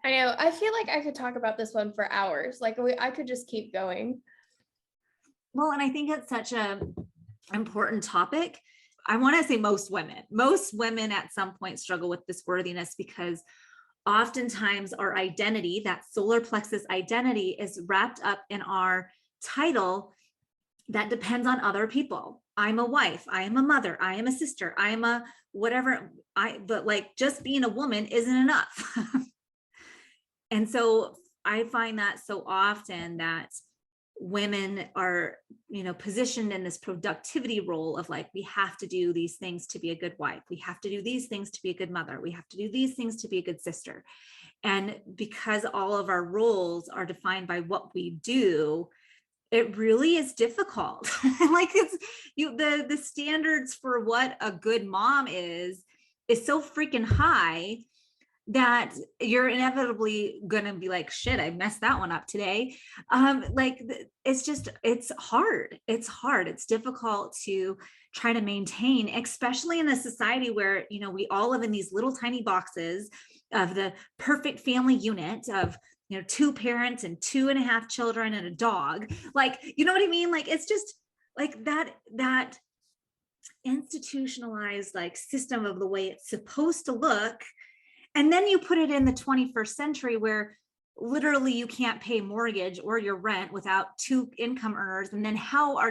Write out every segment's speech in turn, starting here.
I know. I feel like I could talk about this one for hours. Like I could just keep going. Well, and I think it's such a important topic. I want to say most women at some point struggle with this worthiness, because oftentimes our identity, that solar plexus identity, is wrapped up in our title that depends on other people. I'm a wife, I am a mother, I am a sister, I am a whatever. But like, just being a woman isn't enough. And so I find that so often that women are, positioned in this productivity role of like, we have to do these things to be a good wife. We have to do these things to be a good mother. We have to do these things to be a good sister. And because all of our roles are defined by what we do, it really is difficult. Like, it's the standards for what a good mom is so freaking high that you're inevitably gonna be like, shit, I messed that one up today. It's hard. It's difficult to try to maintain, especially in a society where, we all live in these little tiny boxes of the perfect family unit of, 2 parents and 2.5 children and a dog. Like, you know what I mean? Like, it's just like that institutionalized like system of the way it's supposed to look. And then you put it in the 21st century where literally you can't pay mortgage or your rent without 2 income earners. And then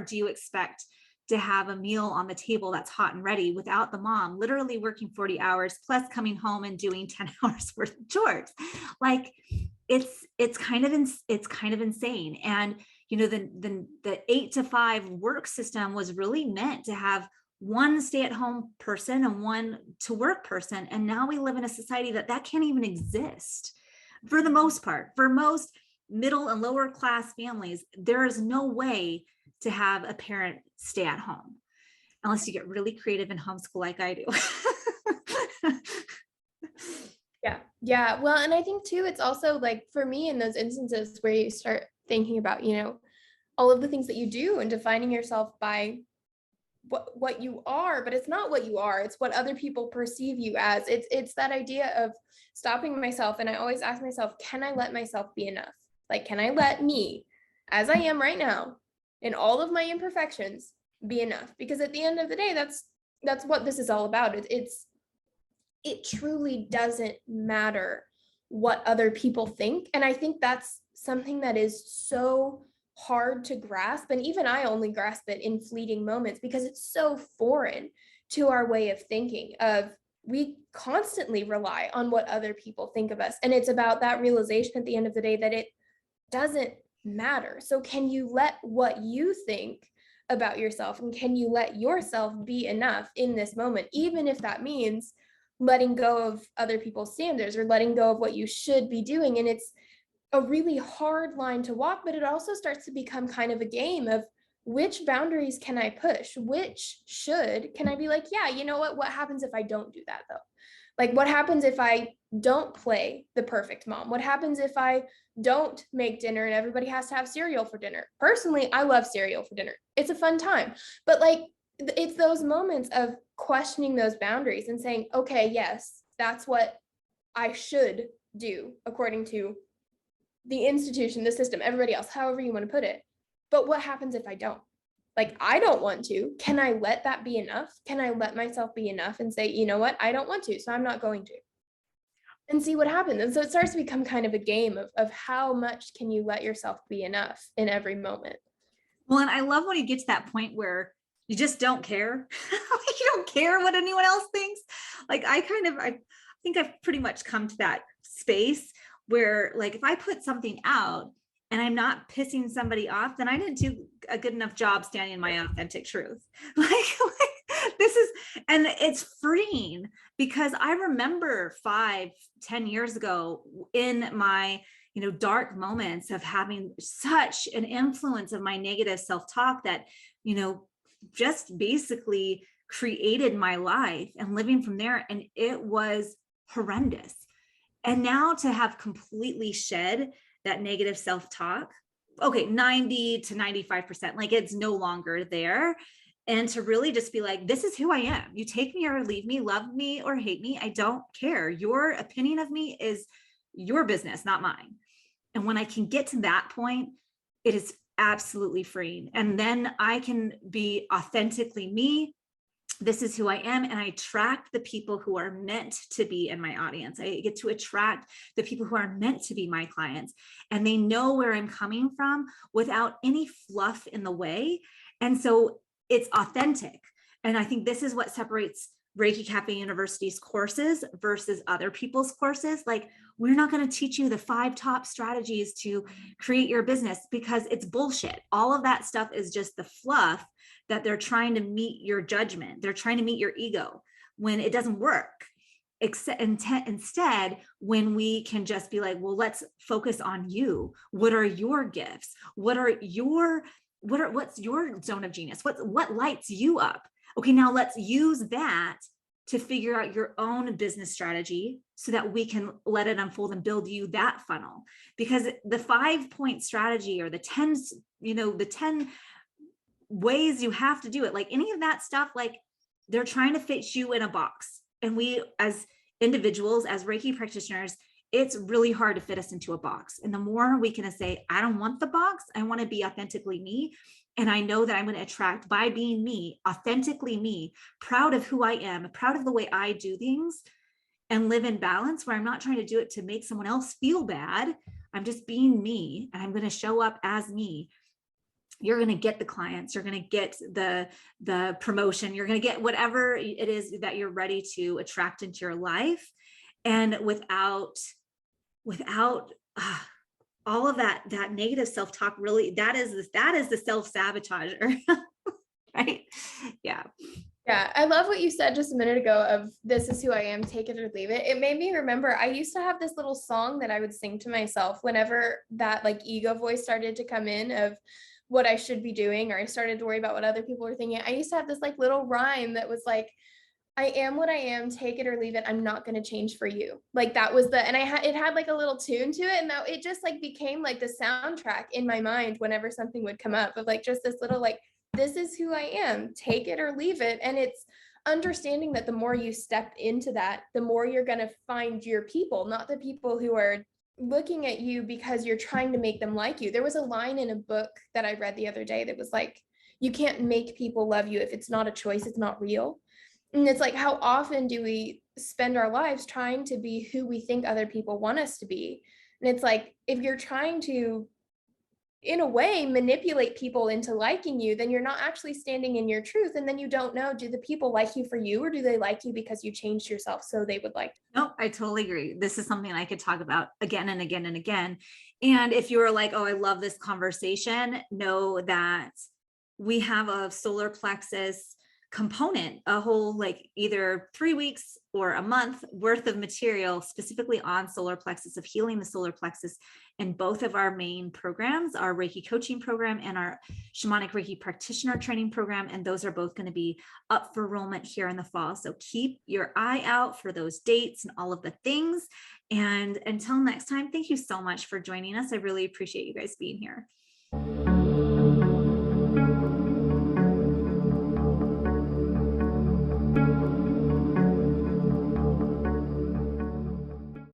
do you expect to have a meal on the table that's hot and ready without the mom literally working 40 hours plus coming home and doing 10 hours worth of chores? Like, it's kind of insane. And the 8 to 5 work system was really meant to have one stay-at-home person and one to work person. And now we live in a society that can't even exist for the most part. For most middle and lower class families, there is no way to have a parent stay at home unless you get really creative and homeschool like I do. Yeah. Well, and I think too, it's also like, for me, in those instances where you start thinking about, all of the things that you do and defining yourself by what you are, but it's not what you are, it's what other people perceive you as. It's that idea of stopping myself. And I always ask myself, can I let myself be enough? Like, can I let me, as I am right now, in all of my imperfections, be enough? Because at the end of the day, that's what this is all about. It truly doesn't matter what other people think. And I think that's something that is so hard to grasp. And even I only grasp it in fleeting moments because it's so foreign to our way of thinking. We constantly rely on what other people think of us. And it's about that realization at the end of the day that it doesn't matter. So can you let what you think about yourself, and can you let yourself be enough in this moment, even if that means letting go of other people's standards or letting go of what you should be doing? And it's a really hard line to walk, but it also starts to become kind of a game of which boundaries can I push? Can I be like, yeah, you know what happens if I don't do that though? Like, what happens if I don't play the perfect mom? What happens if I don't make dinner and everybody has to have cereal for dinner? Personally, I love cereal for dinner. It's a fun time. But like, it's those moments of questioning those boundaries and saying, okay, yes, that's what I should do according to the institution, the system, everybody else, however you want to put it. But what happens if I don't? Like, I don't want to. Can I let that be enough? Can I let myself be enough and say, you know what, I don't want to, so I'm not going to, and see what happens? And so it starts to become kind of a game of how much can you let yourself be enough in every moment. Well, and I love when you get to that point where you just don't care. You don't care what anyone else thinks. Like, I think I've pretty much come to that space where, like, if I put something out and I'm not pissing somebody off, then I didn't do a good enough job standing in my authentic truth. Like and it's freeing, because I remember 5-10 years ago in my, dark moments of having such an influence of my negative self-talk that, just basically created my life and living from there. And it was horrendous. And now to have completely shed that negative self-talk, okay, 90 to 95%, like, it's no longer there. And to really just be like, this is who I am. You take me or leave me, love me or hate me, I don't care. Your opinion of me is your business, not mine. And when I can get to that point, it is absolutely freeing. And then I can be authentically me. This is who I am. And I attract the people who are meant to be in my audience. I get to attract the people who are meant to be my clients. And they know where I'm coming from without any fluff in the way. And so it's authentic. And I think this is what separates Reiki Cafe University's courses versus other people's courses. Like, we're not going to teach you the 5 top strategies to create your business, because it's bullshit. All of that stuff is just the fluff that they're trying to meet your judgment. They're trying to meet your ego when it doesn't work. Instead, when we can just be like, well, let's focus on you. What are your gifts? What's your zone of genius? What lights you up? Okay, now let's use that to figure out your own business strategy so that we can let it unfold and build you that funnel. Because the 5-point strategy, or the 10 ways you have to do it, like any of that stuff, like, they're trying to fit you in a box. And we, as individuals, as Reiki practitioners, it's really hard to fit us into a box. And the more we can say, I don't want the box, I want to be authentically me. And I know that I'm going to attract, by being me, authentically me, proud of who I am, proud of the way I do things, and live in balance, where I'm not trying to do it to make someone else feel bad. I'm just being me, and I'm going to show up as me. You're going to get the clients, you're going to get the promotion, you're going to get whatever it is that you're ready to attract into your life. And without all of that negative self-talk, really, that is the self-sabotager. Right? Yeah. Yeah, I love what you said just a minute ago of this is who I am, take it or leave it. It made me remember I used to have this little song that I would sing to myself whenever that like ego voice started to come in of what I should be doing, or I started to worry about what other people were thinking. I used to have this like little rhyme that was like, I am what I am, take it or leave it. I'm not going to change for you. Like that was and it had like a little tune to it. And that it just like became like the soundtrack in my mind whenever something would come up of like, just this little, like, this is who I am, take it or leave it. And it's understanding that the more you step into that, the more you're going to find your people, not the people who are looking at you because you're trying to make them like you. There was a line in a book that I read the other day that was like, you can't make people love you. If it's not a choice, it's not real. And it's like, how often do we spend our lives trying to be who we think other people want us to be? And it's like, if you're trying to, in a way, manipulate people into liking you, then you're not actually standing in your truth. And then you don't know, do the people like you for you, or do they like you because you changed yourself so they would like you? No, I totally agree. This is something I could talk about again and again and again. And if you were like, oh, I love this conversation, know that we have a solar plexus component, a whole like either 3 weeks or a month worth of material specifically on solar plexus, of healing the solar plexus, in both of our main programs, our Reiki coaching program and our shamanic Reiki practitioner training program. And those are both going to be up for enrollment here in the fall. So keep your eye out for those dates and all of the things. And until next time, thank you so much for joining us. I really appreciate you guys being here.